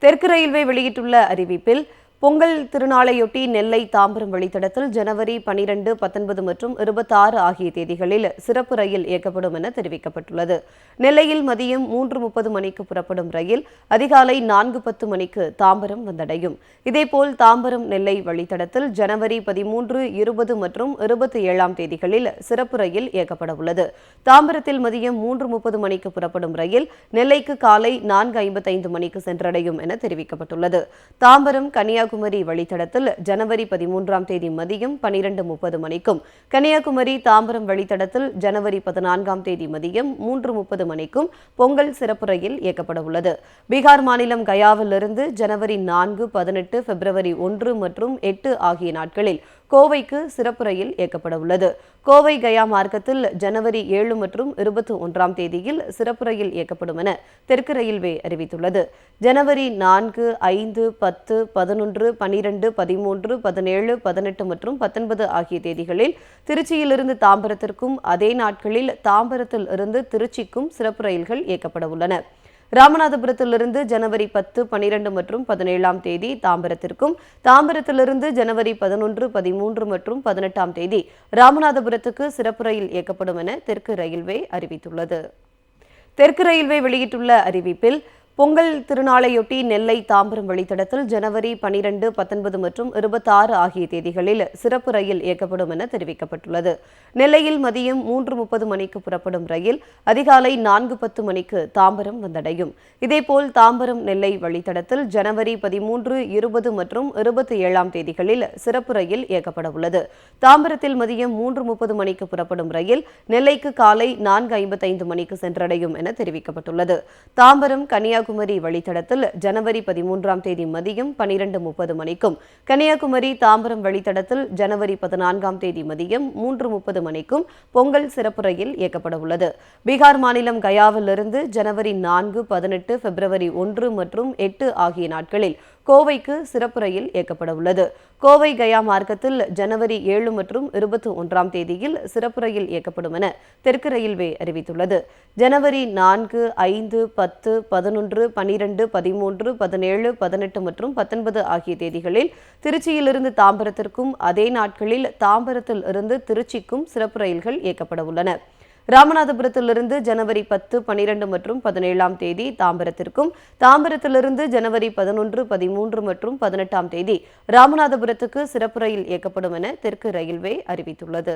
தெற்கு ரயில்வே வெளியிட்டுள்ள அறிவிப்பில் பொங்கல் திருநாளையொட்டி நெல்லை தாம்பரம் வழித்தடத்தில் ஜனவரி 12, 19 மற்றும் 26 ஆகிய தேதிகளில் சிறப்பு ரயில் இயக்கப்படும் என தெரிவிக்கப்பட்டுள்ளது. நெல்லையில் மதியம் 3:30 மணிக்கு புறப்படும் ரயில் அதிகாலை 4:10 மணிக்கு தாம்பரம் வந்தடையும். இதேபோல் தாம்பரம் நெல்லை வழித்தடத்தில் ஜனவரி 13, 20 மற்றும் 27ஆம் தேதிகளில் சிறப்பு ரயில் இயக்கப்பட உள்ளது. தாம்பரத்தில் மதியம் 3:30 மணிக்கு புறப்படும் ரயில் நெல்லைக்கு காலை 4:55 மணிக்கு சென்றடையும் என தெரிவிக்கப்பட்டுள்ளது. தாம்பரம் கன்னியாகுமரி வழித்தடத்தில் ஜனவரி 13ஆம் தேதி மதியம் 12:30 மணிக்கும், கன்னியாகுமரி தாம்பரம் வழித்தடத்தில் ஜனவரி 14ஆம் தேதி மதியம் 3:30 மணிக்கும் பொங்கல் சிறப்பு ரயில் இயக்கப்பட உள்ளது. பீகார் மாநிலம் கயாவிலிருந்து ஜனவரி 4, 18, பிப்ரவரி 1 மற்றும் 8 ஆகிய நாட்களில் கோவைக்கு சிறப்பு ரயில் இயக்கப்பட உள்ளது. கோவை கயா மார்க்கத்தில் ஜனவரி 7 மற்றும் 21ஆம் தேதியில் சிறப்பு ரயில் இயக்கப்படும் என தெற்கு ரயில்வே அறிவித்துள்ளது. ஜனவரி 4, 5, 10, 11, 12, 13, 17, 18 மற்றும் 19 ஆகிய தேதிகளில் திருச்சியிலிருந்து தாம்பரத்திற்கும், அதே நாட்களில் தாம்பரத்தில் இருந்து திருச்சிக்கும் சிறப்பு ரயில்கள் இயக்கப்பட உள்ளன. ராமநாதபுரத்திலிருந்து ஜனவரி 10, 12 மற்றும் 17ஆம் தேதி தாம்பரத்திற்கும், தாம்பரத்திலிருந்து ஜனவரி 11, 13 மற்றும் 18ஆம் தேதி ராமநாதபுரத்துக்கு சிறப்பு ரயில் இயக்கப்படும் என தெற்கு ரயில்வே அறிவித்துள்ளது. தெற்கு ரயில்வே வெளியிட்டுள்ள அறிவிப்பில் பொங்கல் திருநாளையொட்டி நெல்லை தாம்பரம் வழித்தடத்தில் ஜனவரி 12, 19 மற்றும் 26 ஆகிய தேதிகளில் சிறப்பு ரயில் இயக்கப்படும் என தெரிவிக்கப்பட்டுள்ளது. நெல்லையில் மதியம் 3:30 மணிக்கு புறப்படும் ரயில் அதிகாலை 4:10 மணிக்கு தாம்பரம் வந்தடையும். இதேபோல் தாம்பரம் நெல்லை வழித்தடத்தில் ஜனவரி 13, 20 மற்றும் 27ஆம் தேதிகளில் சிறப்பு ரயில் இயக்கப்பட உள்ளது. தாம்பரத்தில் மதியம் 3:30 மணிக்கு புறப்படும் ரயில் நெல்லைக்கு காலை 4:55 மணிக்கு சென்றடையும் என தெரிவிக்கப்பட்டுள்ளது. தாம்பரம் கன்னியாகுமரி வழித்தடத்தில் ஜனவரி 13ஆம் தேதி மதியம் 12:30 மணிக்கும், கன்னியாகுமரி தாம்பரம் வழித்தடத்தில் ஜனவரி 14ஆம் தேதி மதியம் 3:30 மணிக்கும் பொங்கல் சிறப்பு ரயில் இயக்கப்பட உள்ளது. பீகார் மாநிலம் கயாவிலிருந்து ஜனவரி 4, 18, பிப்ரவரி 1 மற்றும் 8 ஆகிய நாட்களில் கோவைக்கு சிறப்பு ரயில் இயக்கப்பட உள்ளது. கோவை கயா மார்க்கத்தில் ஜனவரி 7 மற்றும் 21ஆம் தேதியில் சிறப்பு ரயில் இயக்கப்படும் என தெற்கு ரயில்வே அறிவித்துள்ளது. ஜனவரி 4, 5, 10, 11, 12, 13, 17, 18 மற்றும் 19 ஆகிய தேதிகளில் திருச்சியிலிருந்து தாம்பரத்திற்கும், அதே நாட்களில் தாம்பரத்தில் இருந்து திருச்சிக்கும் சிறப்பு ரயில்கள் இயக்கப்பட உள்ளன. ராமநாதபுரத்திலிருந்து ஜனவரி 10, 12 மற்றும் 17ஆம் தேதி தாம்பரத்திற்கும், தாம்பரத்திலிருந்து ஜனவரி 11, 13 மற்றும் 18ஆம் தேதி ராமநாதபுரத்துக்கு சிறப்பு ரயில் இயக்கப்படும் என தெற்கு ரயில்வே அறிவித்துள்ளது.